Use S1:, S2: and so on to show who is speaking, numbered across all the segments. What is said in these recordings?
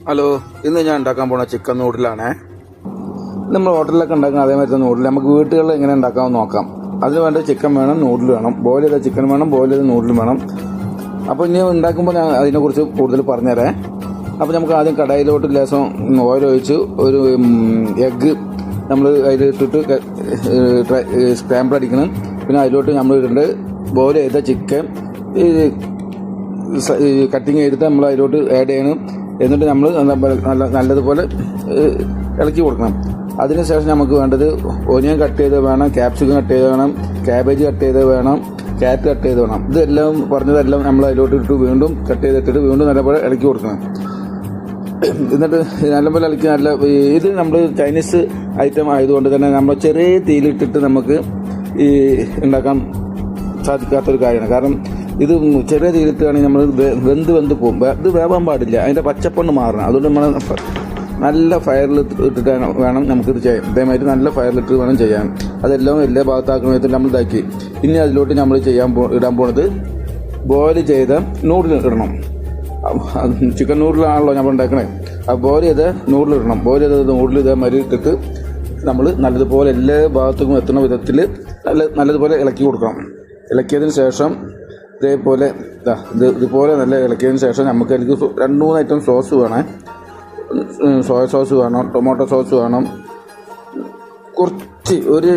S1: Hello, ഇന്ന് ഞാൻ ഉണ്ടാക്കാൻ പോണ ചിക്കൻ നൂഡിലാണേ. നമ്മൾ ഹോട്ടലിലൊക്കെ ഉണ്ടാക്കുന്ന അതേമാതിരി നൂഡിൽ നമുക്ക് വീട്ടുകളിൽ എങ്ങനെ ഉണ്ടാക്കാമെന്ന് നോക്കാം. അതിന് വേണ്ട ചിക്കൻ വേണം, നൂഡിൽ വേണം, ബോയിൽ ചെയ്ത ചിക്കൻ വേണം, ബോയിൽ ചെയ്ത നൂഡിലും വേണം. അപ്പോൾ ഇനി ഉണ്ടാക്കുമ്പോൾ ഞാൻ അതിനെക്കുറിച്ച് കൂടുതൽ പറഞ്ഞുതരാം. അപ്പോൾ നമുക്ക് ആദ്യം കടായിലോട്ട് ലേശം ഓയിൽ ഒഴിച്ച് ഒരു എഗ്ഗ് നമ്മൾ അതിലിട്ടിട്ട് സ്ക്രാമ്പിൾ അടിക്കണം. പിന്നെ അതിലോട്ട് നമ്മൾ ഇടേണ്ടത് ബോയിൽ ചെയ്ത ചിക്കൻ കട്ടിങ് ചെയ്തിട്ട് നമ്മൾ അതിലോട്ട് ആഡ് ചെയ്യണം. എന്നിട്ട് നമ്മൾ നല്ലതുപോലെ ഇളക്കി കൊടുക്കണം. അതിനുശേഷം നമുക്ക് വേണ്ടത് ഓനിയൻ കട്ട് ചെയ്ത് വേണം, ക്യാപ്സിക്കം കട്ട് ചെയ്ത് വേണം, ക്യാബേജ് കട്ട് ചെയ്ത് വേണം, ക്യാരറ്റ് കട്ട് ചെയ്ത് വേണം. ഇതെല്ലാം പറഞ്ഞതെല്ലാം നമ്മൾ അതിലോട്ട് ഇട്ട് വീണ്ടും കട്ട് ചെയ്തിട്ടിട്ട് വീണ്ടും നല്ലപോലെ ഇളക്കി കൊടുക്കണം. എന്നിട്ട് നല്ലപോലെ ഇളക്കി ഇത് നമ്മൾ ചൈനീസ് ഐറ്റം ആയതുകൊണ്ട് തന്നെ നമ്മൾ ചെറിയ തീയിലിട്ടിട്ട് നമുക്ക് ഈ ഉണ്ടാക്കാൻ സാധിക്കാത്തൊരു കാര്യമാണ്. കാരണം ഇത് ചെറിയ തീയിലിട്ടാണെങ്കിൽ നമ്മൾ വെന്ത് പോകും. ഇത് വേവാൻ പാടില്ല, അതിൻ്റെ പച്ചപ്പണ്ണ് മാറണം. അതുകൊണ്ട് നമ്മൾ നല്ല ഫയറിൽ ഇട്ടിട്ടാണ് വേണം നമുക്കിത് ചെയ്യാൻ. ഇതേമാതിരി നല്ല ഫയറിലിട്ട് വേണം ചെയ്യാൻ. അതെല്ലാം എല്ലാ ഭാഗത്താക്കുന്ന വിധത്തിൽ നമ്മൾ ഇതാക്കി. ഇനി അതിലോട്ട് നമ്മൾ ഇടാൻ പോണത് ബോയിൽ ചെയ്ത നൂഡിൽ ഇടണം. ചിക്കൻ നൂഡിലാണല്ലോ നമ്മൾ ഉണ്ടാക്കണേ. ആ ബോയിൽ ചെയ്ത നൂഡിൽ ഇടണം. ബോയിൽ ചെയ്ത നൂഡിൽ ഇതേമാതിരി ഇട്ടിട്ട് നമ്മൾ നല്ലതുപോലെ എല്ലാ ഭാഗത്തേക്കും എത്തുന്ന വിധത്തിൽ നല്ലതുപോലെ ഇളക്കി കൊടുക്കണം. ഇളക്കിയതിന് ശേഷം ഇതുപോലെ നല്ല ഇളക്കിയതിന് ശേഷം നമുക്ക് എനിക്ക് 2-3 ഐറ്റം സോസ് വേണം. സോയ സോസ് വേണം, ടൊമാറ്റോ സോസ് വേണം, കുറച്ച് ഒരു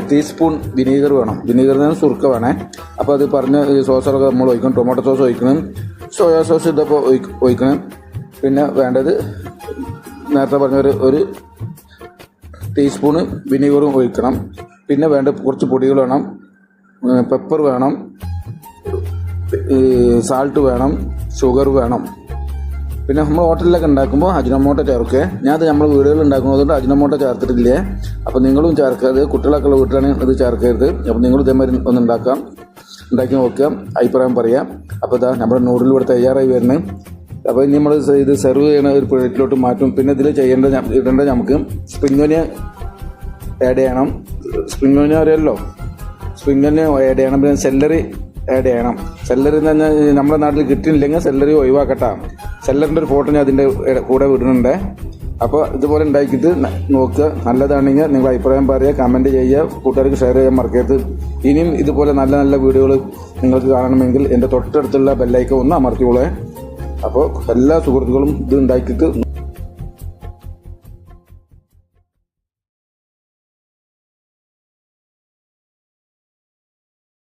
S1: ടീസ്പൂൺ വിനീഗർ വേണം. വിനീഗറിന് സുർക്ക വേണേ. അപ്പോൾ അത് പറഞ്ഞ സോസൊക്കെ നമ്മൾ ഒഴിക്കണം. ടൊമാറ്റോ സോസ് ഒഴിക്കണം, സോയ സോസ് ഇതൊക്കെ ഒഴിക്കണം. പിന്നെ വേണ്ടത് നേരത്തെ പറഞ്ഞ ഒരു ടീസ്പൂണ് വിനീഗറും ഒഴിക്കണം. പിന്നെ വേണ്ട കുറച്ച് പൊടികൾ വേണം, പെപ്പർ വേണം, സാൾട്ട് വേണം, ഷുഗർ വേണം. പിന്നെ നമ്മൾ ഹോട്ടലിലൊക്കെ ഉണ്ടാക്കുമ്പോൾ അജിനോമോട്ടോ ചേർക്കുക. ഞാനത് നമ്മൾ വീടുകളിൽ ഉണ്ടാക്കുന്നതുകൊണ്ട് അജിനോമോട്ടോ ചേർത്തിട്ടില്ലേ. അപ്പോൾ നിങ്ങളും ചേർക്കരുത്. കുട്ടികളൊക്കെ ഉള്ള വീട്ടിലാണ് ഇത് ചേർക്കരുത്. അപ്പോൾ നിങ്ങളും ഇതേമാതിരി ഒന്ന് ഉണ്ടാക്കി നോക്കുക, അഭിപ്രായം പറയാം. അപ്പോൾ ഇതാ നമ്മുടെ നൂഡിൽ ഇവിടെ തയ്യാറായി വരുന്നത്. അപ്പോൾ ഇനി നമ്മൾ ഇത് സെർവ് ചെയ്യണ ഒരു പ്ലേറ്റിലോട്ട് മാറ്റും. പിന്നെ ഇതിൽ ഇടേണ്ടത് നമുക്ക് സ്പ്രിംഗ് ഓനിയൻ ആഡ് ചെയ്യണം. സ്പ്രിംഗ് ഓനിയൻ അറിയാമല്ലോ, സ്പ്രിംഗ് ഓനിയൻ ആഡ് ചെയ്യണം. പിന്നെ സെല്ലറി ആഡ് ചെയ്യണം. സെല്ലറി എന്ന് പറഞ്ഞാൽ നമ്മുടെ നാട്ടിൽ കിട്ടിയില്ലെങ്കിൽ സെല്ലറി ഒഴിവാക്കട്ടാ. സെല്ലറിൻ്റെ ഒരു ഫോട്ടോ ഞാൻ അതിൻ്റെ കൂടെ വിടുന്നുണ്ട്. അപ്പോൾ ഇതുപോലെ ഉണ്ടാക്കിയിട്ട് നോക്കുക. നല്ലതാണെങ്കിൽ നിങ്ങൾ അഭിപ്രായം പറയുക, കമൻറ്റ് ചെയ്യുക, കൂട്ടുകാർക്ക് ഷെയർ ചെയ്യാൻ മറക്കരുത്. ഇനിയും ഇതുപോലെ നല്ല നല്ല വീഡിയോകൾ നിങ്ങൾക്ക് കാണണമെങ്കിൽ എൻ്റെ തൊട്ടടുത്തുള്ള ബെല്ലൈക്കൺ ഒന്ന് അമർത്തിക്കോളേ. അപ്പോൾ എല്ലാ സുഹൃത്തുക്കളും ഇത് ഉണ്ടാക്കിയിട്ട്